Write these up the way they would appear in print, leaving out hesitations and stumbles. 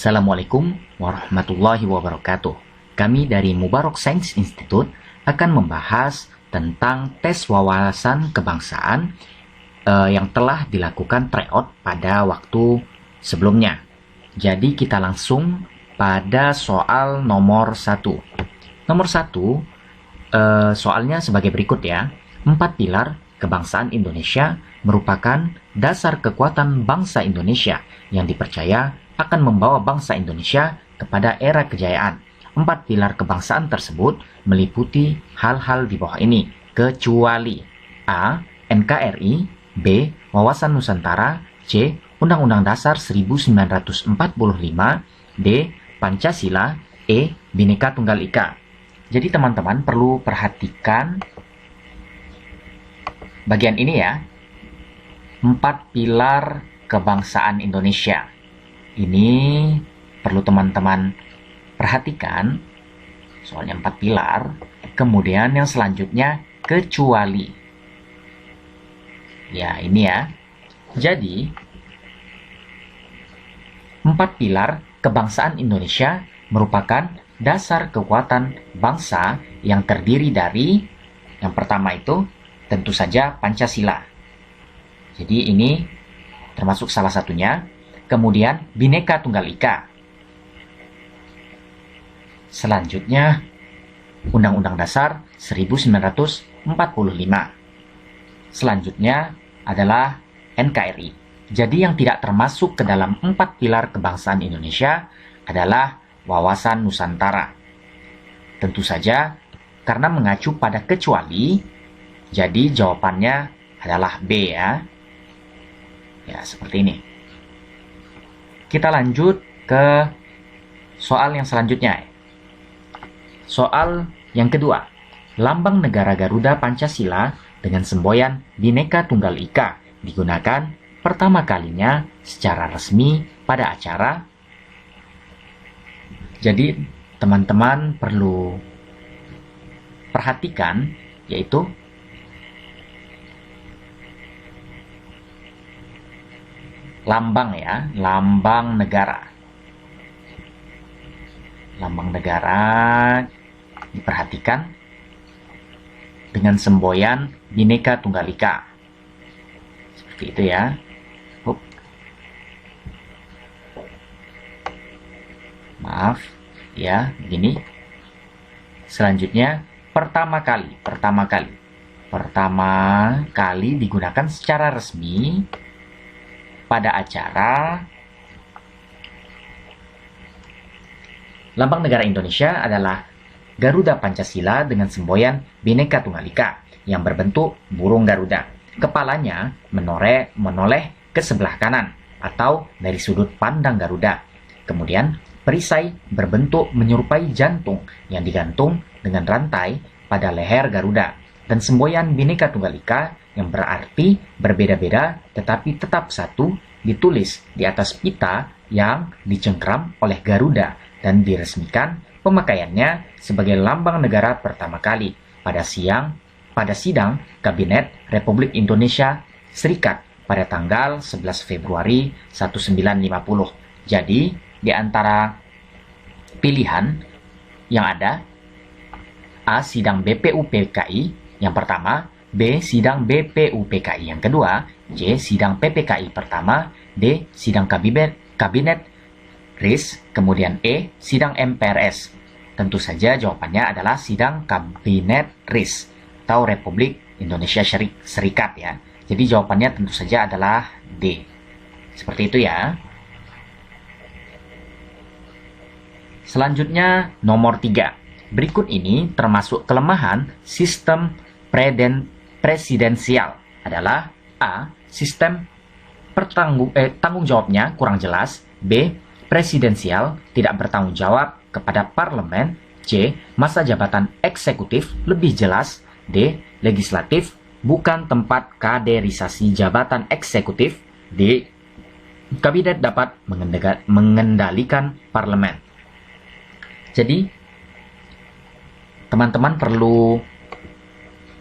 Assalamualaikum warahmatullahi wabarakatuh. Kami dari Mubarak Science Institute akan membahas tentang tes wawasan kebangsaan yang telah dilakukan tryout pada waktu sebelumnya. Jadi kita langsung pada soal nomor 1. Nomor 1, soalnya sebagai berikut ya. 4 pilar kebangsaan Indonesia merupakan dasar kekuatan bangsa Indonesia yang dipercaya akan membawa bangsa Indonesia kepada era kejayaan. 4 pilar kebangsaan tersebut meliputi hal-hal di bawah ini, kecuali A. NKRI, B. Wawasan Nusantara, C. Undang-Undang Dasar 1945, D. Pancasila, E. Bhinneka Tunggal Ika. Jadi teman-teman perlu perhatikan bagian ini ya. 4 pilar kebangsaan Indonesia. Ini perlu teman-teman perhatikan, soalnya 4 pilar. Kemudian yang selanjutnya kecuali. Ya, ini ya. Jadi 4 pilar kebangsaan Indonesia merupakan dasar kekuatan bangsa yang terdiri dari yang pertama itu tentu saja Pancasila. Jadi ini termasuk salah satunya. Kemudian Bhinneka Tunggal Ika. Selanjutnya Undang-Undang Dasar 1945. Selanjutnya adalah NKRI. Jadi yang tidak termasuk ke dalam 4 pilar kebangsaan Indonesia adalah wawasan Nusantara. Tentu saja karena mengacu pada kecuali, jadi jawabannya adalah B ya. Ya, seperti ini. Kita lanjut ke soal yang selanjutnya. Soal yang kedua. Lambang negara Garuda Pancasila dengan semboyan Bhinneka Tunggal Ika digunakan pertama kalinya secara resmi pada acara. Jadi teman-teman perlu perhatikan, yaitu lambang ya, lambang negara. Lambang negara diperhatikan dengan semboyan Bhinneka Tunggal Ika. Seperti itu ya. Maaf ya, begini. Selanjutnya pertama kali digunakan secara resmi pada acara. Lambang negara Indonesia adalah Garuda Pancasila dengan semboyan Bhinneka Tunggal Ika yang berbentuk burung Garuda. Kepalanya menoleh ke sebelah kanan atau dari sudut pandang Garuda. Kemudian perisai berbentuk menyerupai jantung yang digantung dengan rantai pada leher Garuda. Dan semboyan Bhinneka Tunggal Ika yang berarti berbeda-beda tetapi tetap satu ditulis di atas pita yang dicengkram oleh Garuda dan diresmikan pemakaiannya sebagai lambang negara pertama kali pada sidang Kabinet Republik Indonesia Serikat pada tanggal 11 Februari 1950. Jadi di antara pilihan yang ada, A. Sidang BPUPKI yang pertama, B. Sidang BPUPKI yang kedua, C. Sidang PPKI pertama, D. Sidang Kabinet RIS, kemudian E. Sidang MPRS. Tentu saja jawabannya adalah Sidang Kabinet RIS atau Republik Indonesia Serikat ya. Jadi jawabannya tentu saja adalah D. Seperti itu ya. Selanjutnya nomor 3. Berikut ini termasuk kelemahan sistem presidensial adalah A. Sistem tanggung jawabnya kurang jelas, B. Presidensial tidak bertanggung jawab kepada parlemen, C. Masa jabatan eksekutif lebih jelas, D. Legislatif bukan tempat kaderisasi jabatan eksekutif, D. Kabinet dapat mengendalikan parlemen. Jadi teman-teman perlu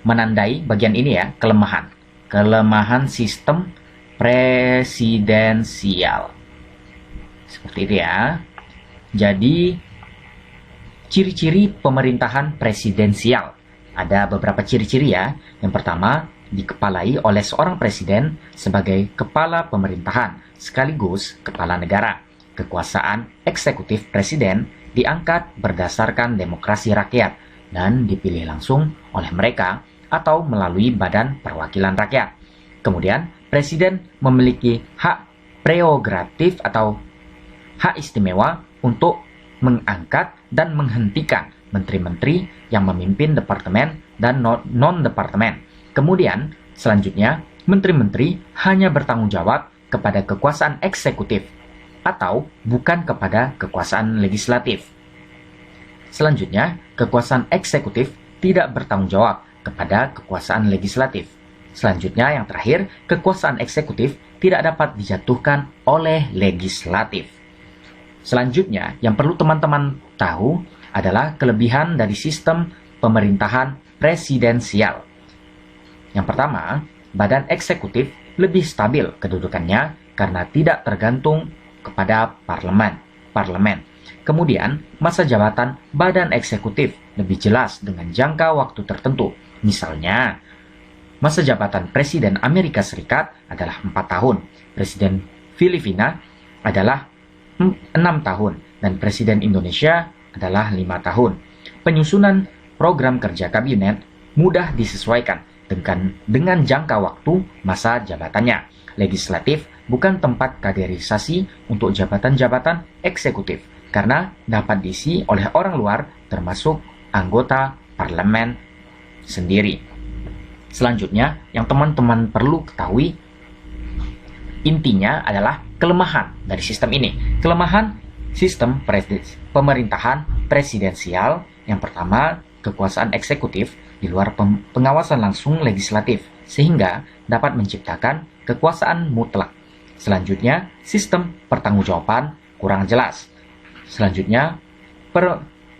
menandai bagian ini ya, kelemahan sistem presidensial. Seperti itu ya. Jadi, ciri-ciri pemerintahan presidensial. Ada beberapa ciri-ciri ya. Yang pertama, dikepalai oleh seorang presiden sebagai kepala pemerintahan sekaligus kepala negara. Kekuasaan eksekutif presiden diangkat berdasarkan demokrasi rakyat dan dipilih langsung oleh mereka atau melalui Badan Perwakilan Rakyat. Kemudian, presiden memiliki hak prerogatif atau hak istimewa untuk mengangkat dan menghentikan menteri-menteri yang memimpin departemen dan non-departemen. Kemudian, selanjutnya, menteri-menteri hanya bertanggung jawab kepada kekuasaan eksekutif atau bukan kepada kekuasaan legislatif. Selanjutnya, kekuasaan eksekutif tidak bertanggung jawab kepada kekuasaan legislatif. Selanjutnya, yang terakhir, kekuasaan eksekutif tidak dapat dijatuhkan oleh legislatif. Selanjutnya, yang perlu teman-teman tahu adalah kelebihan dari sistem pemerintahan presidensial. Yang pertama, badan eksekutif lebih stabil kedudukannya karena tidak tergantung kepada parlemen. Kemudian, masa jabatan badan eksekutif lebih jelas dengan jangka waktu tertentu. Misalnya, masa jabatan Presiden Amerika Serikat adalah 4 tahun, Presiden Filipina adalah 6 tahun, dan Presiden Indonesia adalah 5 tahun. Penyusunan program kerja kabinet mudah disesuaikan dengan jangka waktu masa jabatannya. Legislatif bukan tempat kaderisasi untuk jabatan-jabatan eksekutif, karena dapat diisi oleh orang luar termasuk anggota parlemen sendiri. Selanjutnya, yang teman-teman perlu ketahui intinya adalah kelemahan dari sistem ini. Kelemahan sistem pemerintahan presidensial, yang pertama, kekuasaan eksekutif di luar pengawasan langsung legislatif, sehingga dapat menciptakan kekuasaan mutlak. Selanjutnya, sistem pertanggungjawaban kurang jelas. Selanjutnya,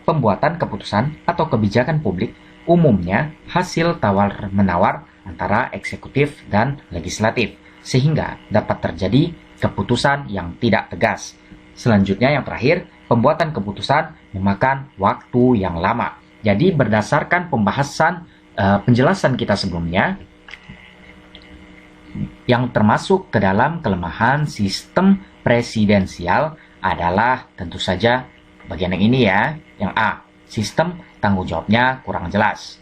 pembuatan keputusan atau kebijakan publik umumnya hasil tawar-menawar antara eksekutif dan legislatif, sehingga dapat terjadi keputusan yang tidak tegas. Selanjutnya, yang terakhir, pembuatan keputusan memakan waktu yang lama. Jadi, berdasarkan pembahasan penjelasan kita sebelumnya, yang termasuk ke dalam kelemahan sistem presidensial adalah tentu saja bagian yang ini ya, yang A, sistem tanggung jawabnya kurang jelas.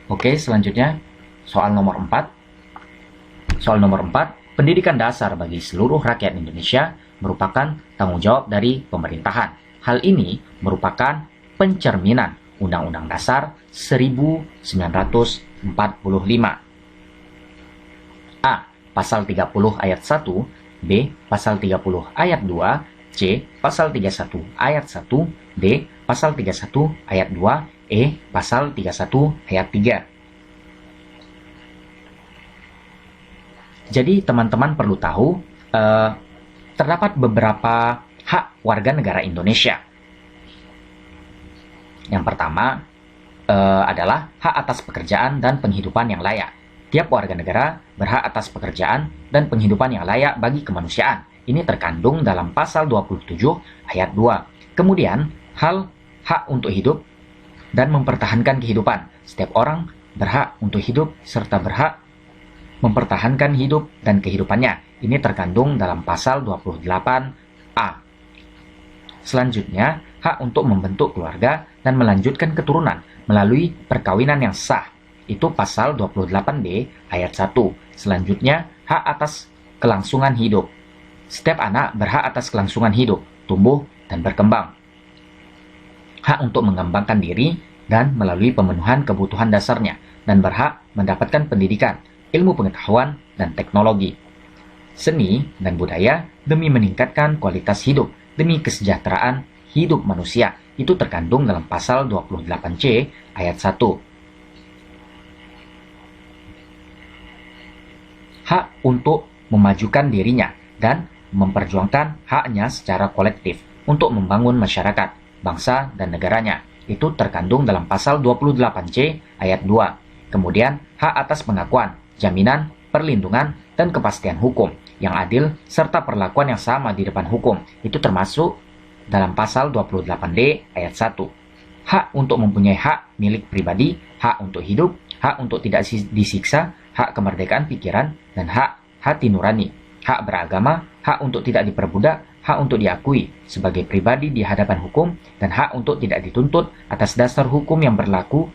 Oke, selanjutnya soal nomor 4. Soal nomor 4, pendidikan dasar bagi seluruh rakyat Indonesia merupakan tanggung jawab dari pemerintahan. Hal ini merupakan pencerminan Undang-Undang Dasar 1945. A. Pasal 30 ayat 1, B. Pasal 30 ayat 2, C. Pasal 31 ayat 1, D. Pasal 31 ayat 2, E. Pasal 31 ayat 3. Jadi teman-teman perlu tahu, terdapat beberapa hak warga negara Indonesia. Yang pertama adalah hak atas pekerjaan dan penghidupan yang layak. Tiap warga negara berhak atas pekerjaan dan penghidupan yang layak bagi kemanusiaan. Ini terkandung dalam pasal 27 ayat 2. Kemudian, hak untuk hidup dan mempertahankan kehidupan. Setiap orang berhak untuk hidup serta berhak mempertahankan hidup dan kehidupannya. Ini terkandung dalam pasal 28A. Selanjutnya, hak untuk membentuk keluarga dan melanjutkan keturunan melalui perkawinan yang sah. Itu pasal 28B ayat 1. Selanjutnya, hak atas kelangsungan hidup. Setiap anak berhak atas kelangsungan hidup, tumbuh, dan berkembang. Hak untuk mengembangkan diri dan melalui pemenuhan kebutuhan dasarnya, dan berhak mendapatkan pendidikan, ilmu pengetahuan, dan teknologi. Seni dan budaya demi meningkatkan kualitas hidup, demi kesejahteraan hidup manusia. Itu terkandung dalam pasal 28C ayat 1. Hak untuk memajukan dirinya dan memperjuangkan haknya secara kolektif untuk membangun masyarakat, bangsa, dan negaranya. Itu terkandung dalam pasal 28C ayat 2. Kemudian, hak atas pengakuan, jaminan, perlindungan, dan kepastian hukum. yang adil, serta perlakuan yang sama di depan hukum. Itu termasuk dalam pasal 28D ayat 1. Hak untuk mempunyai hak milik pribadi, hak untuk hidup, hak untuk tidak disiksa, hak kemerdekaan pikiran, dan hak hati nurani, hak beragama, hak untuk tidak diperbudak, hak untuk diakui sebagai pribadi di hadapan hukum, dan hak untuk tidak dituntut atas dasar hukum yang berlaku.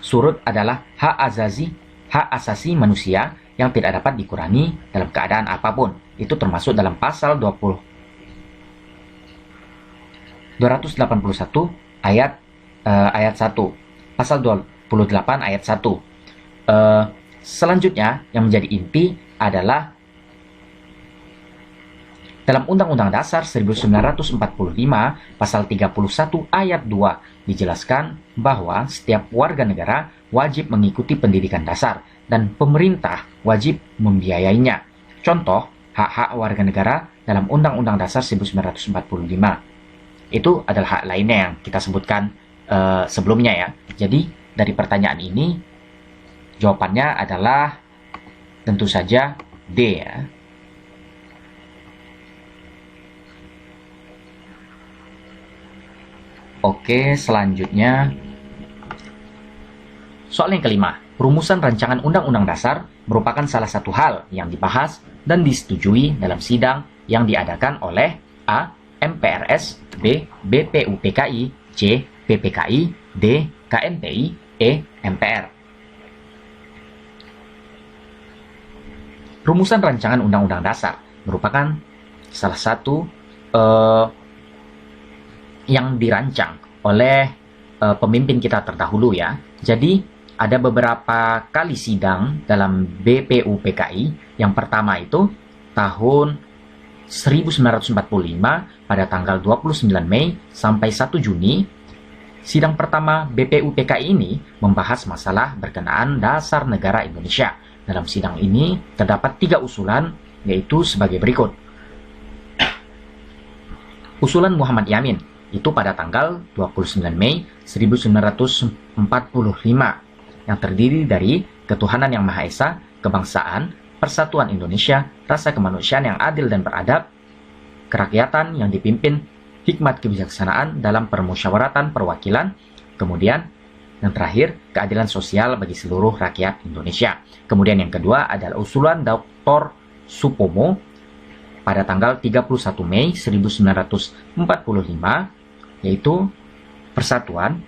Surut adalah hak asasi manusia yang tidak dapat dikurangi dalam keadaan apapun. Itu termasuk dalam pasal 281 ayat 1. Pasal 28 ayat 1. Selanjutnya yang menjadi inti adalah dalam Undang-Undang Dasar 1945 pasal 31 ayat 2 dijelaskan bahwa setiap warga negara wajib mengikuti pendidikan dasar dan pemerintah wajib membiayainya. Contoh hak-hak warga negara dalam Undang-Undang Dasar 1945. Itu adalah hak lainnya yang kita sebutkan sebelumnya ya. Jadi dari pertanyaan ini jawabannya adalah tentu saja D ya. Oke, selanjutnya soal yang kelima. Rumusan rancangan Undang-Undang Dasar merupakan salah satu hal yang dibahas dan disetujui dalam sidang yang diadakan oleh A. MPRS, B. BPUPKI, C. PPKI, D. KNPI, E. MPR. Rumusan rancangan Undang-Undang Dasar merupakan salah satu yang dirancang oleh pemimpin kita terdahulu ya. Jadi ada beberapa kali sidang dalam BPUPKI. Yang pertama itu tahun 1945 pada tanggal 29 Mei sampai 1 Juni. Sidang pertama BPUPKI ini membahas masalah berkenaan dasar negara Indonesia. Dalam sidang ini terdapat 3 usulan, yaitu sebagai berikut. Usulan Muhammad Yamin, itu pada tanggal 29 Mei 1945, yang terdiri dari ketuhanan yang Maha Esa, kebangsaan, persatuan Indonesia, rasa kemanusiaan yang adil dan beradab, kerakyatan yang dipimpin hikmat kebijaksanaan dalam permusyawaratan perwakilan, kemudian yang terakhir, keadilan sosial bagi seluruh rakyat Indonesia. Kemudian yang kedua adalah usulan Dr. Supomo pada tanggal 31 Mei 1945, yaitu persatuan,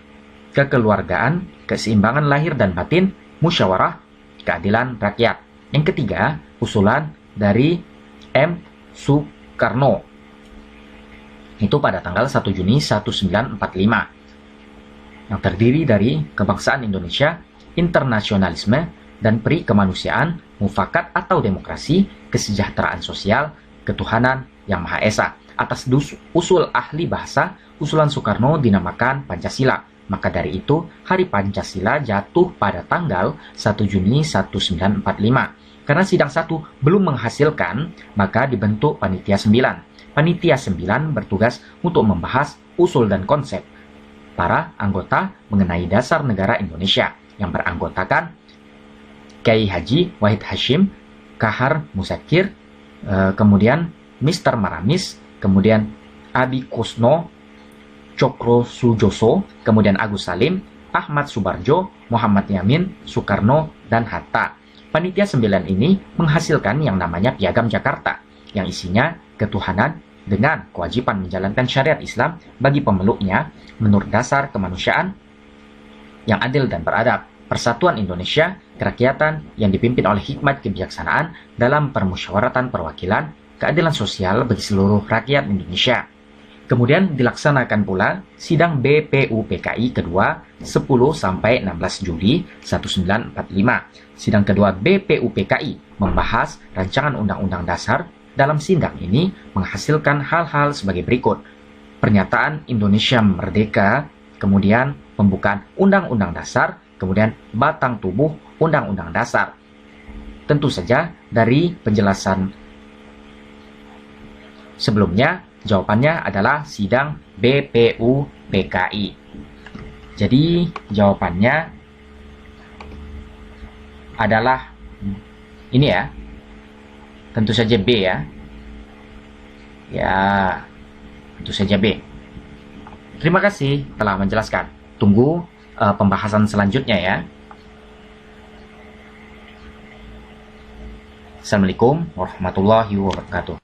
kekeluargaan, keseimbangan lahir dan batin, musyawarah, keadilan rakyat. Yang ketiga, usulan dari M. Soekarno, itu pada tanggal 1 Juni 1945, yang terdiri dari kebangsaan Indonesia, internasionalisme, dan peri kemanusiaan, mufakat atau demokrasi, kesejahteraan sosial, ketuhanan yang Maha Esa. Atas usul ahli bahasa, usulan Soekarno dinamakan Pancasila. Maka dari itu, Hari Pancasila jatuh pada tanggal 1 Juni 1945. Karena sidang 1 belum menghasilkan, maka dibentuk Panitia 9. Panitia 9 bertugas untuk membahas usul dan konsep para anggota mengenai dasar negara Indonesia, yang beranggotakan Kiai Haji Wahid Hashim, Kahar Musakir, kemudian Mr. Maramis, kemudian Abi Kusno, Cokro Sujoso, kemudian Agus Salim, Ahmad Subarjo, Muhammad Yamin, Soekarno, dan Hatta. Panitia 9 ini menghasilkan yang namanya Piagam Jakarta, yang isinya ketuhanan dengan kewajiban menjalankan syariat Islam bagi pemeluknya menurut dasar kemanusiaan yang adil dan beradab, persatuan Indonesia, kerakyatan yang dipimpin oleh hikmat kebijaksanaan dalam permusyawaratan perwakilan, keadilan sosial bagi seluruh rakyat Indonesia. Kemudian dilaksanakan pula sidang BPUPKI kedua 10-16 Juli 1945. Sidang kedua BPUPKI membahas rancangan Undang-Undang Dasar. Dalam sidang ini menghasilkan hal-hal sebagai berikut. Pernyataan Indonesia Merdeka, kemudian pembukaan Undang-Undang Dasar, kemudian batang tubuh Undang-Undang Dasar. Tentu saja dari penjelasan sebelumnya, jawabannya adalah sidang BPUPKI. Jadi jawabannya adalah ini ya. Tentu saja B ya. Ya, tentu saja B. Terima kasih telah menjelaskan. Tunggu pembahasan selanjutnya ya. Assalamualaikum warahmatullahi wabarakatuh.